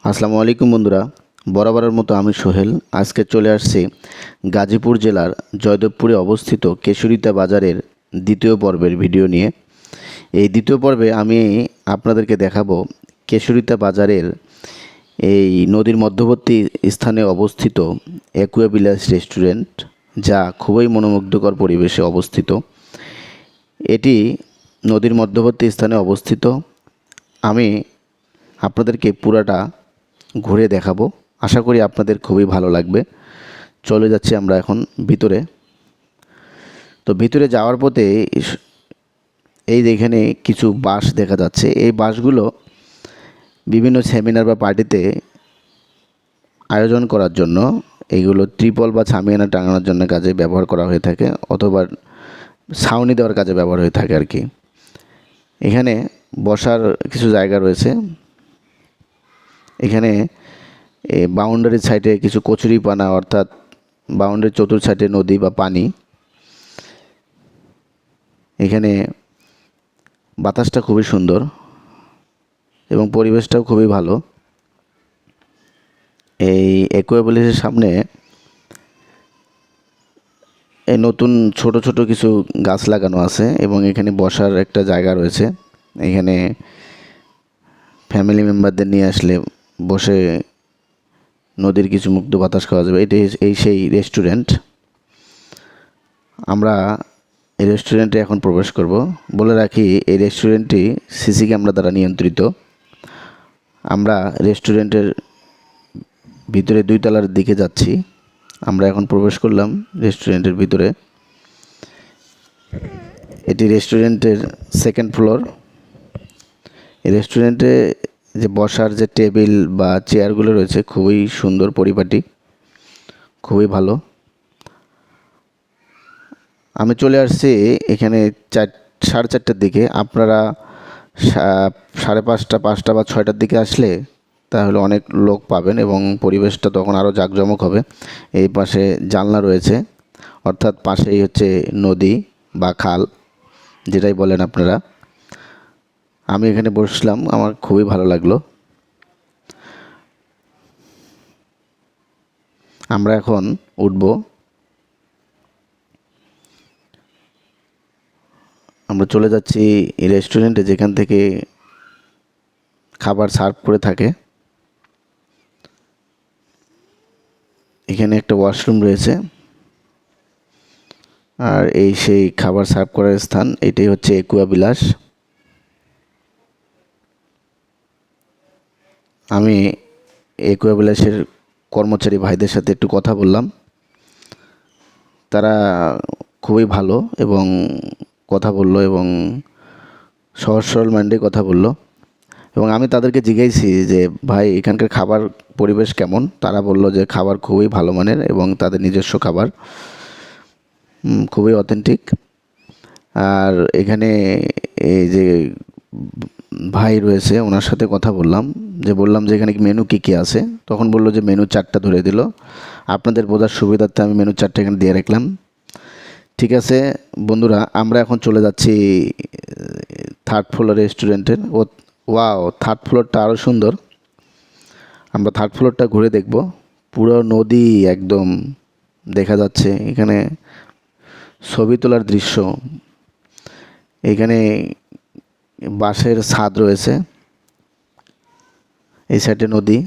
আসসালামু আলাইকুম বন্ধুরা, বরাবরের মতো আমি সোহেল আজকে চলে আসছি গাজীপুর জেলার জয়দেবপুরে অবস্থিত কেশরিতা বাজারের দ্বিতীয় পর্বের ভিডিও নিয়ে। এই দ্বিতীয় পর্বে আমি আপনাদেরকে দেখাবো কেশরিতা বাজারের এই নদীর মধ্যবর্তী স্থানে অবস্থিত অ্যাকুয়াবিলাস রেস্টুরেন্ট, যা খুবই মনোমুগ্ধকর পরিবেশে অবস্থিত। এটি নদীর মধ্যবর্তী স্থানে অবস্থিত। আমি আপনাদেরকে পুরাটা ঘুরে দেখাবো, আশা করি আপনাদের খুবই ভালো লাগবে। চলে যাচ্ছি আমরা এখন ভিতরে। তো ভিতরে যাওয়ার পথে এই এখানে কিছু বাস দেখা যাচ্ছে। এই বাসগুলো বিভিন্ন সেমিনার বা পার্টিতে আয়োজন করার জন্য, এইগুলো ত্রিপল বা ছামিয়ানা টাঙানোর জন্য কাজে ব্যবহার করা হয়ে থাকে, অথবা ছাউনি দেওয়ার কাজে ব্যবহার হয়ে থাকে আর কি। এখানে বসার কিছু জায়গা রয়েছে। এখানে বাউন্ডারির সাইডে কিছু কচুরিপানা, অর্থাৎ বাউন্ডারির চতুর সাইডে নদী বা পানি। এখানে বাতাসটা খুবই সুন্দর এবং পরিবেশটাও খুবই ভালো। এই অ্যাকুয়াবিলাসের সামনে এই নতুন ছোট ছোট কিছু গাছ লাগানো আছে এবং এখানে বসার একটা জায়গা রয়েছে। এখানে ফ্যামিলি মেম্বারদের নিয়ে আসলে বসে নদীর কিছু মুক্ত বাতাস খাওয়া যাবে। এই সেই রেস্টুরেন্ট। আমরা এই রেস্টুরেন্টে এখন প্রবেশ করব। বলে রাখি, এই রেস্টুরেন্টটি সিসি ক্যামেরা দ্বারা নিয়ন্ত্রিত। আমরা রেস্টুরেন্টের ভিতরে 2 তলার দিকে যাচ্ছি। আমরা এখন প্রবেশ করলাম রেস্টুরেন্টের ভিতরে। এটি রেস্টুরেন্টের 2nd ফ্লোর। এই রেস্টুরেন্টে যে বসার যে টেবিল বা চেয়ারগুলো রয়েছে খুবই সুন্দর, পরিপাটি, খুবই ভালো। আমি চলে আসছি এখানে 4:30টার দিকে। আপনারা 5:30, 5টা বা 6টার দিকে আসলে তাহলে অনেক লোক পাবেন এবং পরিবেশটা তখন আরও জাঁকজমক হবে। এই পাশে জানলা রয়েছে, অর্থাৎ পাশেই হচ্ছে নদী বা খাল, যেটাই বলেন আপনারা। আমি এখানে বসলাম, আমার খুবই ভালো লাগলো। আমরা এখন উঠব। আমরা চলে যাচ্ছি এই রেস্টুরেন্টে, যেখান থেকে খাবার সার্ভ করে থাকে। এখানে একটা ওয়াশরুম রয়েছে, আর এই সেই খাবার সার্ভ করার স্থান। এটাই হচ্ছে অ্যাকুয়াবিলাস। আমি অ্যাকুয়াবিলাসের কর্মচারী ভাইদের সাথে একটু কথা বললাম। তারা খুবই ভালো এবং কথা বললো এবং সহজ সরল মাইন্ডে কথা বললো। এবং আমি তাদেরকে জিজ্ঞাসি যে, ভাই এখানকার খাবার পরিবেশ কেমন? তারা বলল যে খাবার খুবই ভালো মানের এবং তাদের নিজস্ব খাবার, খুবই অথেন্টিক। আর এখানে এই যে ভাই রয়েছে, ওনার সাথে কথা বললাম, বললাম যে এখানে মেনু কী কী আছে। তখন বললো যে মেনু চার্টটা ধরে দিল। আপনাদের বোঝার সুবিধার্থে আমি মেনু চার্টটা এখানে দিয়ে রাখলাম। ঠিক আছে বন্ধুরা, আমরা এখন চলে যাচ্ছি 3rd ফ্লোর রেস্টুরেন্টের। ওয়াও, 3rd ফ্লোরটা আরও সুন্দর। আমরা 3rd ফ্লোরটা ঘুরে দেখব। পুরো নদী একদম দেখা যাচ্ছে। এখানে ছবি তোলার দৃশ্য। এখানে বাঁশের ছাদ রয়েছে, এই সাইডে নদী,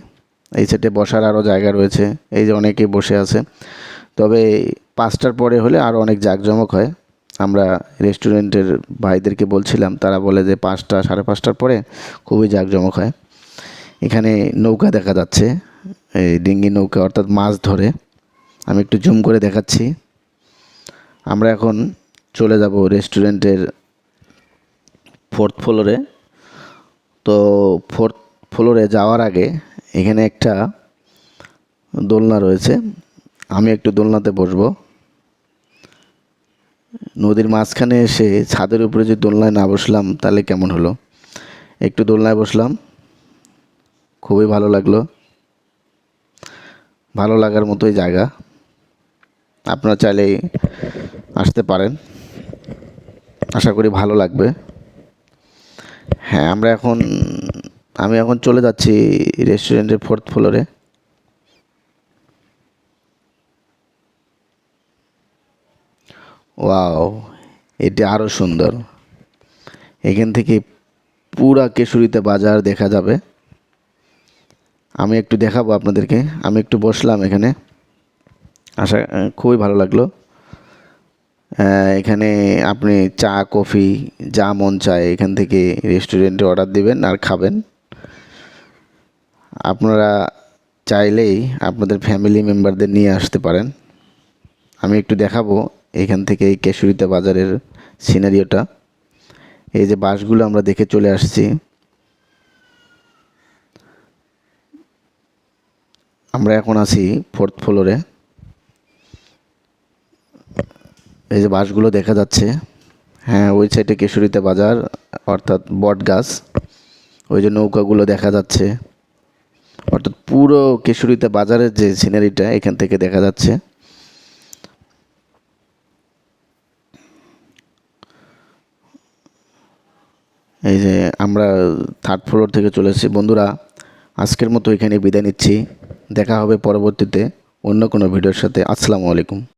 এই সাইডে বসার আরও জায়গা রয়েছে। এই যে অনেকে বসে আছে। তবে 5টার পরে হলে আরও অনেক জাঁকজমক হয়। আমরা রেস্টুরেন্টের ভাইদেরকে বলছিলাম, তারা বলে যে 5টা, 5:30টার পরে খুবই জাঁকজমক হয়। এখানে নৌকা দেখা যাচ্ছে, এই ডিঙ্গি নৌকা, অর্থাৎ মাছ ধরে। আমি একটু জুম করে দেখাচ্ছি। আমরা এখন চলে যাব রেস্টুরেন্টের 4th ফ্লোরে। তো 4th ফ্লোরে যাওয়ার আগে এখানে একটা দোলনা রয়েছে। আমি একটু দোলনাতে বসবো। নদীর মাঝখানে এসে ছাদের উপরে যদি দোলনায় না বসলাম তাহলে কেমন হলো। একটু দোলনায় বসলাম, খুবই ভালো লাগলো। ভালো লাগার মতোই জায়গা, আপনারা চাইলেই আসতে পারেন, আশা করি ভালো লাগবে। হ্যাঁ, আমরা এখন আমি এখন চলে যাচ্ছি রেস্টুরেন্টের 4th ফ্লোরে। ওয়াও, এটি আরও সুন্দর। এখান থেকে পুরা কেশরীতে বাজার দেখা যাবে। আমি একটু দেখাবো আপনাদেরকে। আমি একটু বসলাম এখানে, খুবই ভালো লাগলো। এখানে আপনি চা কফি যা মন চায় এখান থেকে রেস্টুরেন্টে অর্ডার দিবেন আর খাবেন। আপনারা চাইলেই আপনাদের ফ্যামিলি মেম্বারদের নিয়ে আসতে পারেন। আমি একটু দেখাবো এখান থেকে এই কেশরীতে বাজারের সিনারিওটা। এই যে বাসগুলো আমরা দেখে চলে আসছি। আমরা এখন আছি 4th ফ্লোরে। এই যে বাসগুলো দেখা যাচ্ছে, হ্যাঁ ওই সাইডে কেশরীতে বাজার অর্থাৎ বট গাছ। ওই যে নৌকাগুলো দেখা যাচ্ছে, অর্থাৎ পুরো কেশরীতে বাজারের যে সিনারিটা এখান থেকে দেখা যাচ্ছে। এই যে আমরা 3rd ফ্লোর থেকে চলে এসেছি। বন্ধুরা, আজকের মতো এখানে বিদায় নিচ্ছি। দেখা হবে পরবর্তীতে অন্য কোনো ভিডিওর সাথে। আসসালামু আলাইকুম।